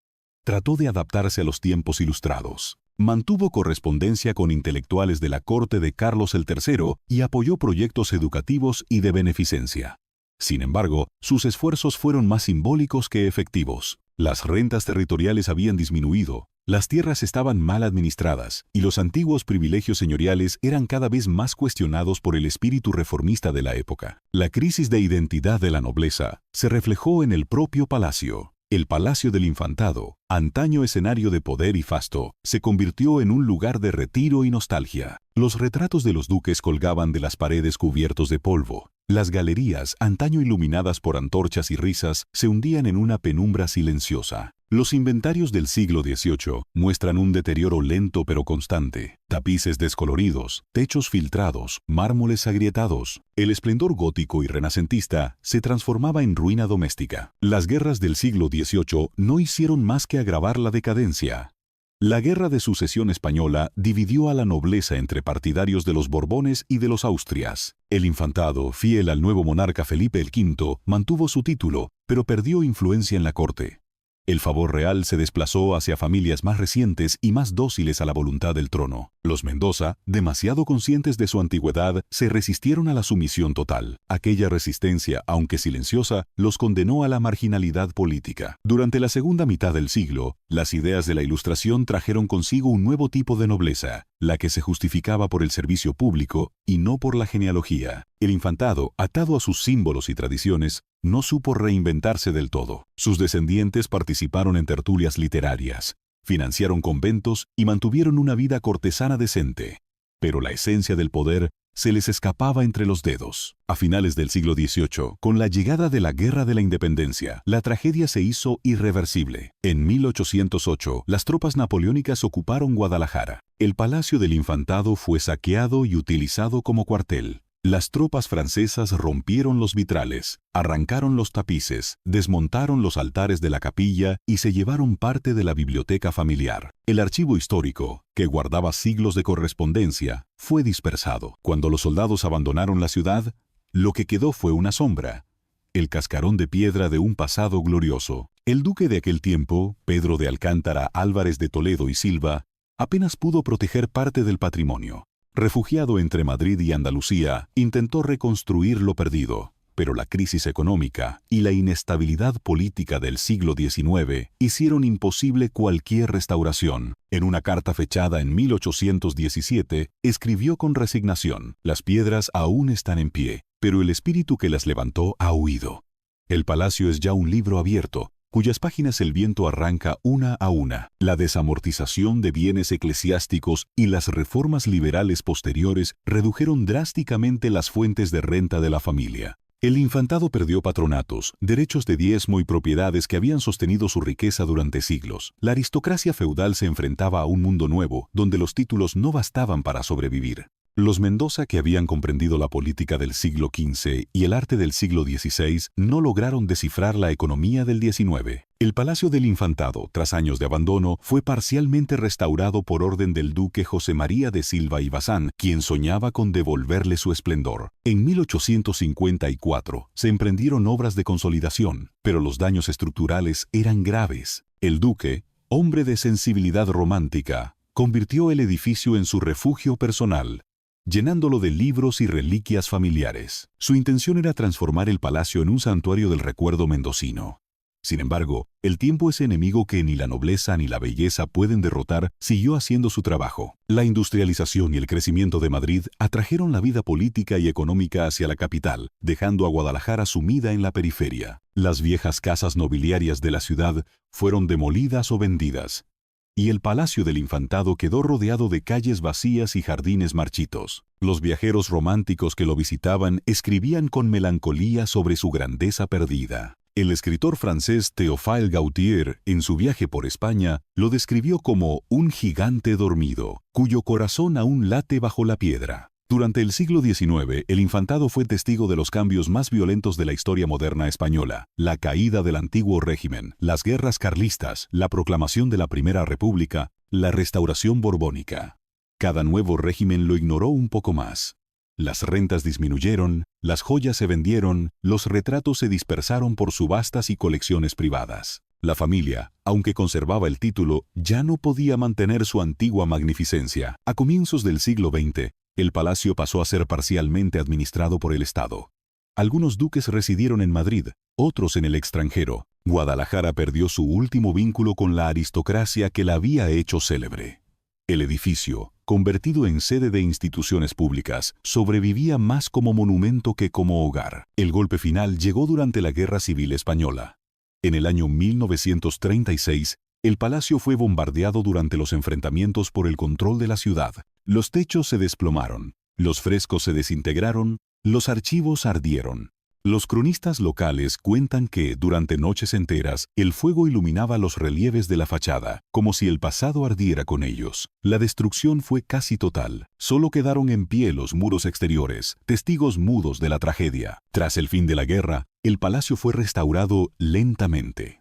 trató de adaptarse a los tiempos ilustrados. Mantuvo correspondencia con intelectuales de la corte de Carlos el III y apoyó proyectos educativos y de beneficencia. Sin embargo, sus esfuerzos fueron más simbólicos que efectivos. Las rentas territoriales habían disminuido, las tierras estaban mal administradas y los antiguos privilegios señoriales eran cada vez más cuestionados por el espíritu reformista de la época. La crisis de identidad de la nobleza se reflejó en el propio palacio. El Palacio del Infantado, antaño escenario de poder y fasto, se convirtió en un lugar de retiro y nostalgia. Los retratos de los duques colgaban de las paredes cubiertos de polvo. Las galerías, antaño iluminadas por antorchas y risas, se hundían en una penumbra silenciosa. Los inventarios del siglo XVIII muestran un deterioro lento pero constante. Tapices descoloridos, techos filtrados, mármoles agrietados. El esplendor gótico y renacentista se transformaba en ruina doméstica. Las guerras del siglo XVIII no hicieron más que agravar la decadencia. La Guerra de Sucesión Española dividió a la nobleza entre partidarios de los Borbones y de los Austrias. El infantado, fiel al nuevo monarca Felipe V, mantuvo su título, pero perdió influencia en la corte. El favor real se desplazó hacia familias más recientes y más dóciles a la voluntad del trono. Los Mendoza, demasiado conscientes de su antigüedad, se resistieron a la sumisión total. Aquella resistencia, aunque silenciosa, los condenó a la marginalidad política. Durante la segunda mitad del siglo, las ideas de la Ilustración trajeron consigo un nuevo tipo de nobleza, la que se justificaba por el servicio público y no por la genealogía. El infantado, atado a sus símbolos y tradiciones, no supo reinventarse del todo. Sus descendientes participaron en tertulias literarias, financiaron conventos y mantuvieron una vida cortesana decente. Pero la esencia del poder se les escapaba entre los dedos. A finales del siglo XVIII, con la llegada de la Guerra de la Independencia, la tragedia se hizo irreversible. En 1808, las tropas napoleónicas ocuparon Guadalajara. El Palacio del Infantado fue saqueado y utilizado como cuartel. Las tropas francesas rompieron los vitrales, arrancaron los tapices, desmontaron los altares de la capilla y se llevaron parte de la biblioteca familiar. El archivo histórico, que guardaba siglos de correspondencia, fue dispersado. Cuando los soldados abandonaron la ciudad, lo que quedó fue una sombra, el cascarón de piedra de un pasado glorioso. El duque de aquel tiempo, Pedro de Alcántara Álvarez de Toledo y Silva, apenas pudo proteger parte del patrimonio. Refugiado entre Madrid y Andalucía, intentó reconstruir lo perdido, pero la crisis económica y la inestabilidad política del siglo XIX hicieron imposible cualquier restauración. En una carta fechada en 1817, escribió con resignación: «Las piedras aún están en pie, pero el espíritu que las levantó ha huido. El palacio es ya un libro abierto, cuyas páginas el viento arranca una a una. La desamortización de bienes eclesiásticos y las reformas liberales posteriores redujeron drásticamente las fuentes de renta de la familia. El infantado perdió patronatos, derechos de diezmo y propiedades que habían sostenido su riqueza durante siglos. La aristocracia feudal se enfrentaba a un mundo nuevo, donde los títulos no bastaban para sobrevivir. Los Mendoza, que habían comprendido la política del siglo XV y el arte del siglo XVI, no lograron descifrar la economía del XIX. El Palacio del Infantado, tras años de abandono, fue parcialmente restaurado por orden del duque José María de Silva y Bazán, quien soñaba con devolverle su esplendor. En 1854 se emprendieron obras de consolidación, pero los daños estructurales eran graves. El duque, hombre de sensibilidad romántica, convirtió el edificio en su refugio personal, llenándolo de libros y reliquias familiares. Su intención era transformar el palacio en un santuario del recuerdo mendocino. Sin embargo, el tiempo, ese enemigo que ni la nobleza ni la belleza pueden derrotar, siguió haciendo su trabajo. La industrialización y el crecimiento de Madrid atrajeron la vida política y económica hacia la capital, dejando a Guadalajara sumida en la periferia. Las viejas casas nobiliarias de la ciudad fueron demolidas o vendidas, y el Palacio del Infantado quedó rodeado de calles vacías y jardines marchitos. Los viajeros románticos que lo visitaban escribían con melancolía sobre su grandeza perdida. El escritor francés Théophile Gautier, en su viaje por España, lo describió como un gigante dormido, cuyo corazón aún late bajo la piedra. Durante el siglo XIX, el infantado fue testigo de los cambios más violentos de la historia moderna española: la caída del antiguo régimen, las guerras carlistas, la proclamación de la Primera República, la restauración borbónica. Cada nuevo régimen lo ignoró un poco más. Las rentas disminuyeron, las joyas se vendieron, los retratos se dispersaron por subastas y colecciones privadas. La familia, aunque conservaba el título, ya no podía mantener su antigua magnificencia. A comienzos del siglo XX, el palacio pasó a ser parcialmente administrado por el Estado. Algunos duques residieron en Madrid, otros en el extranjero. Guadalajara perdió su último vínculo con la aristocracia que la había hecho célebre. El edificio, convertido en sede de instituciones públicas, sobrevivía más como monumento que como hogar. El golpe final llegó durante la Guerra Civil Española. En el año 1936, el palacio fue bombardeado durante los enfrentamientos por el control de la ciudad. Los techos se desplomaron, Los frescos se desintegraron, los archivos ardieron. Los cronistas locales cuentan que, durante noches enteras, el fuego iluminaba los relieves de la fachada, como si el pasado ardiera con ellos. La destrucción fue casi total. Solo quedaron en pie los muros exteriores, testigos mudos de la tragedia. Tras el fin de la guerra, el palacio fue restaurado lentamente.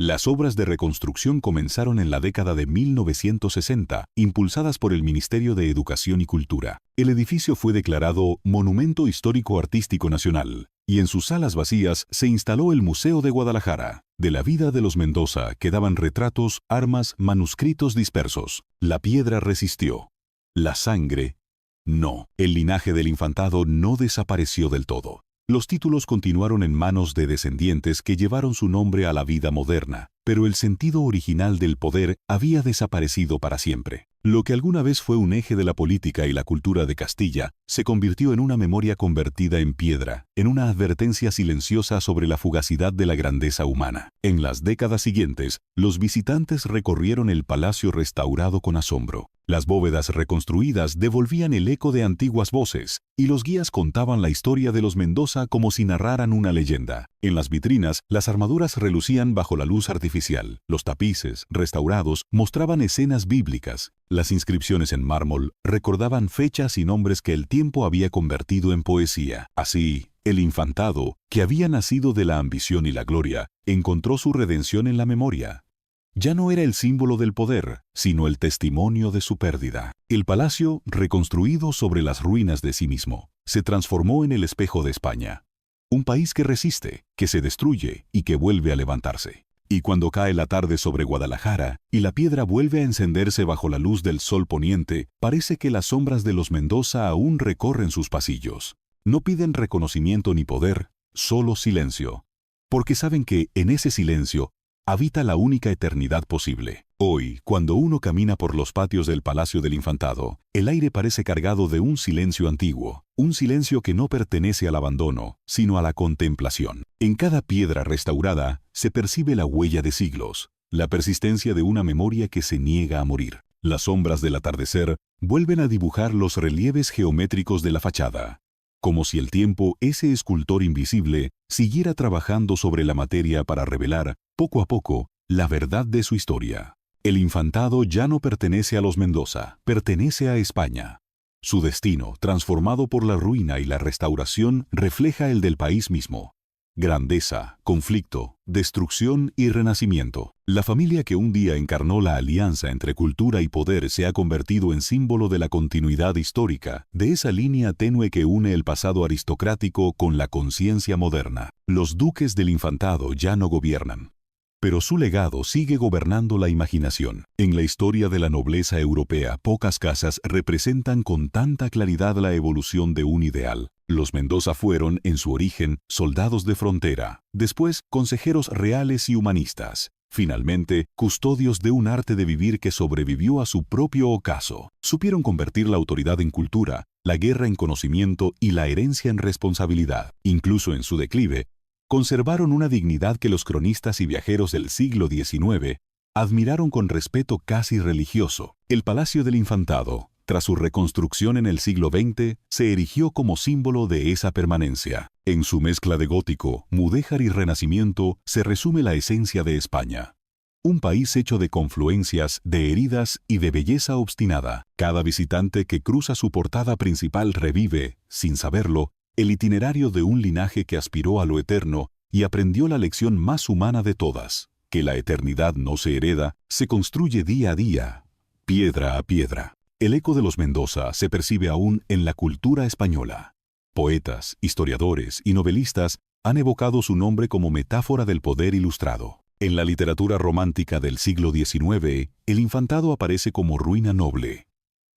Las obras de reconstrucción comenzaron en la década de 1960, impulsadas por el Ministerio de Educación y Cultura. El edificio fue declarado Monumento Histórico Artístico Nacional, y en sus salas vacías se instaló el Museo de Guadalajara. De la vida de los Mendoza quedaban retratos, armas, manuscritos dispersos. La piedra resistió. La sangre, no. El linaje del infantado no desapareció del todo. Los títulos continuaron en manos de descendientes que llevaron su nombre a la vida moderna, pero el sentido original del poder había desaparecido para siempre. Lo que alguna vez fue un eje de la política y la cultura de Castilla, se convirtió en una memoria convertida en piedra, en una advertencia silenciosa sobre la fugacidad de la grandeza humana. En las décadas siguientes, los visitantes recorrieron el palacio restaurado con asombro. Las bóvedas reconstruidas devolvían el eco de antiguas voces, y los guías contaban la historia de los Mendoza como si narraran una leyenda. En las vitrinas, las armaduras relucían bajo la luz artificial. Los tapices, restaurados, mostraban escenas bíblicas. Las inscripciones en mármol recordaban fechas y nombres que el tiempo había convertido en poesía. Así, el infantado, que había nacido de la ambición y la gloria, encontró su redención en la memoria. Ya no era el símbolo del poder, sino el testimonio de su pérdida. El palacio, reconstruido sobre las ruinas de sí mismo, se transformó en el espejo de España. Un país que resiste, que se destruye y que vuelve a levantarse. Y cuando cae la tarde sobre Guadalajara y la piedra vuelve a encenderse bajo la luz del sol poniente, parece que las sombras de los Mendoza aún recorren sus pasillos. No piden reconocimiento ni poder, solo silencio. Porque saben que, en ese silencio, habita la única eternidad posible. Hoy, cuando uno camina por los patios del Palacio del Infantado, el aire parece cargado de un silencio antiguo, un silencio que no pertenece al abandono, sino a la contemplación. En cada piedra restaurada se percibe la huella de siglos, la persistencia de una memoria que se niega a morir. Las sombras del atardecer vuelven a dibujar los relieves geométricos de la fachada, como si el tiempo, ese escultor invisible, siguiera trabajando sobre la materia para revelar, poco a poco, la verdad de su historia. El infantado ya no pertenece a los Mendoza, pertenece a España. Su destino, transformado por la ruina y la restauración, refleja el del país mismo. Grandeza, conflicto, destrucción y renacimiento. La familia que un día encarnó la alianza entre cultura y poder se ha convertido en símbolo de la continuidad histórica, de esa línea tenue que une el pasado aristocrático con la conciencia moderna. Los duques del infantado ya no gobiernan, pero su legado sigue gobernando la imaginación. En la historia de la nobleza europea, pocas casas representan con tanta claridad la evolución de un ideal. Los Mendoza fueron, en su origen, soldados de frontera, después consejeros reales y humanistas, finalmente custodios de un arte de vivir que sobrevivió a su propio ocaso. Supieron convertir la autoridad en cultura, la guerra en conocimiento y la herencia en responsabilidad. Incluso en su declive, conservaron una dignidad que los cronistas y viajeros del siglo XIX admiraron con respeto casi religioso. El Palacio del Infantado, tras su reconstrucción en el siglo XX, se erigió como símbolo de esa permanencia. En su mezcla de gótico, mudéjar y renacimiento se resume la esencia de España. Un país hecho de confluencias, de heridas y de belleza obstinada. Cada visitante que cruza su portada principal revive, sin saberlo, el itinerario de un linaje que aspiró a lo eterno y aprendió la lección más humana de todas, que la eternidad no se hereda, se construye día a día, piedra a piedra. El eco de los Mendoza se percibe aún en la cultura española. Poetas, historiadores y novelistas han evocado su nombre como metáfora del poder ilustrado. En la literatura romántica del siglo XIX, el infantado aparece como ruina noble.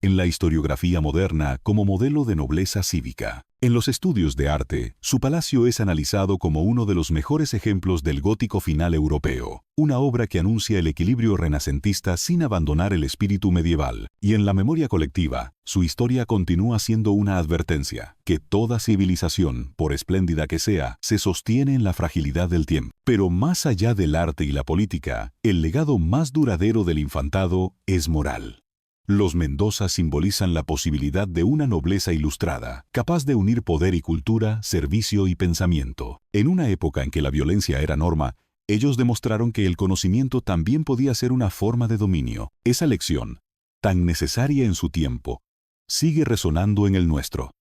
En la historiografía moderna, como modelo de nobleza cívica. En los estudios de arte, su palacio es analizado como uno de los mejores ejemplos del gótico final europeo, una obra que anuncia el equilibrio renacentista sin abandonar el espíritu medieval. Y en la memoria colectiva, su historia continúa siendo una advertencia, que toda civilización, por espléndida que sea, se sostiene en la fragilidad del tiempo. Pero más allá del arte y la política, el legado más duradero del infantado es moral. Los Mendoza simbolizan la posibilidad de una nobleza ilustrada, capaz de unir poder y cultura, servicio y pensamiento. En una época en que la violencia era norma, ellos demostraron que el conocimiento también podía ser una forma de dominio. Esa lección, tan necesaria en su tiempo, sigue resonando en el nuestro.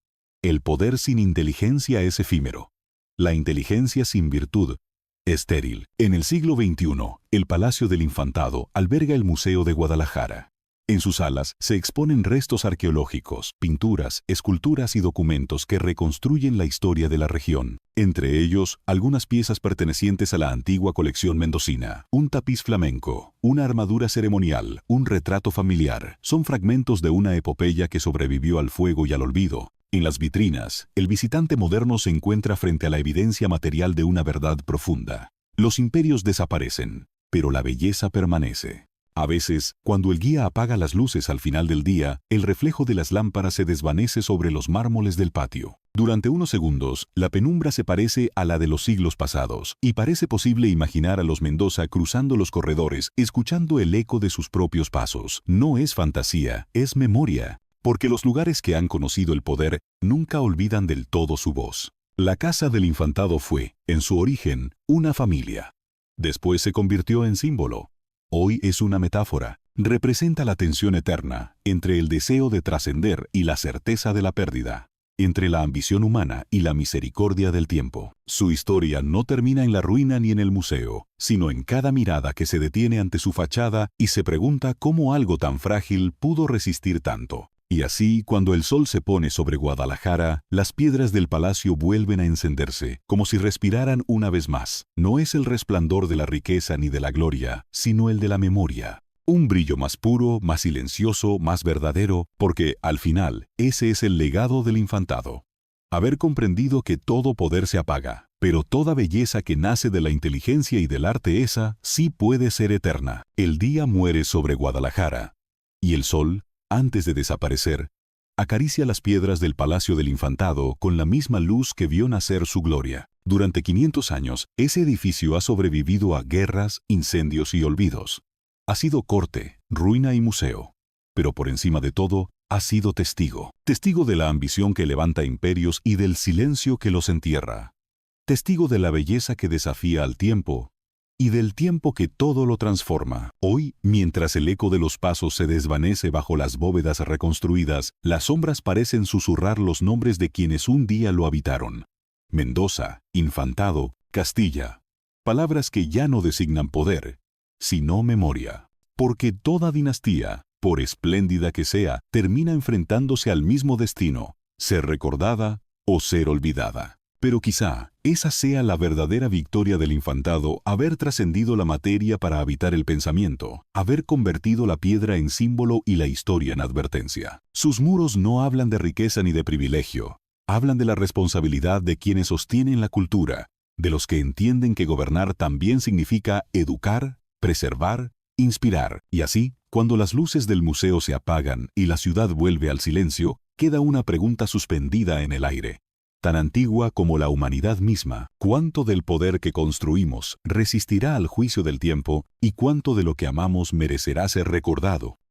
El poder sin inteligencia es efímero. La inteligencia sin virtud, estéril. En el siglo XXI, el Palacio del Infantado alberga el Museo de Guadalajara. En sus salas se exponen restos arqueológicos, pinturas, esculturas y documentos que reconstruyen la historia de la región. Entre ellos, algunas piezas pertenecientes a la antigua colección mendocina, un tapiz flamenco, una armadura ceremonial, un retrato familiar. Son fragmentos de una epopeya que sobrevivió al fuego y al olvido. En las vitrinas, el visitante moderno se encuentra frente a la evidencia material de una verdad profunda. Los imperios desaparecen, pero la belleza permanece. A veces, cuando el guía apaga las luces al final del día, el reflejo de las lámparas se desvanece sobre los mármoles del patio. Durante unos segundos, la penumbra se parece a la de los siglos pasados, y parece posible imaginar a los Mendoza cruzando los corredores, escuchando el eco de sus propios pasos. No es fantasía, es memoria, porque los lugares que han conocido el poder nunca olvidan del todo su voz. La Casa del Infantado fue, en su origen, una familia. Después se convirtió en símbolo. Hoy es una metáfora. Representa la tensión eterna entre el deseo de trascender y la certeza de la pérdida, entre la ambición humana y la misericordia del tiempo. Su historia no termina en la ruina ni en el museo, sino en cada mirada que se detiene ante su fachada y se pregunta cómo algo tan frágil pudo resistir tanto. Y así, cuando el sol se pone sobre Guadalajara, las piedras del palacio vuelven a encenderse, como si respiraran una vez más. No es el resplandor de la riqueza ni de la gloria, sino el de la memoria. Un brillo más puro, más silencioso, más verdadero, porque, al final, ese es el legado del infantado. Haber comprendido que todo poder se apaga, pero toda belleza que nace de la inteligencia y del arte esa, sí puede ser eterna. El día muere sobre Guadalajara, y el sol, antes de desaparecer, acaricia las piedras del Palacio del Infantado con la misma luz que vio nacer su gloria. Durante 500 años, ese edificio ha sobrevivido a guerras, incendios y olvidos. Ha sido corte, ruina y museo. Pero por encima de todo, ha sido testigo. Testigo de la ambición que levanta imperios y del silencio que los entierra. Testigo de la belleza que desafía al tiempo y del tiempo que todo lo transforma. Hoy, mientras el eco de los pasos se desvanece bajo las bóvedas reconstruidas, las sombras parecen susurrar los nombres de quienes un día lo habitaron. Mendoza, Infantado, Castilla. Palabras que ya no designan poder, sino memoria. Porque toda dinastía, por espléndida que sea, termina enfrentándose al mismo destino, ser recordada o ser olvidada. Pero quizá esa sea la verdadera victoria del infantado, haber trascendido la materia para habitar el pensamiento, haber convertido la piedra en símbolo y la historia en advertencia. Sus muros no hablan de riqueza ni de privilegio, hablan de la responsabilidad de quienes sostienen la cultura, de los que entienden que gobernar también significa educar, preservar, inspirar. Y así, cuando las luces del museo se apagan y la ciudad vuelve al silencio, queda una pregunta suspendida en el aire, tan antigua como la humanidad misma. ¿Cuánto del poder que construimos resistirá al juicio del tiempo y cuánto de lo que amamos merecerá ser recordado?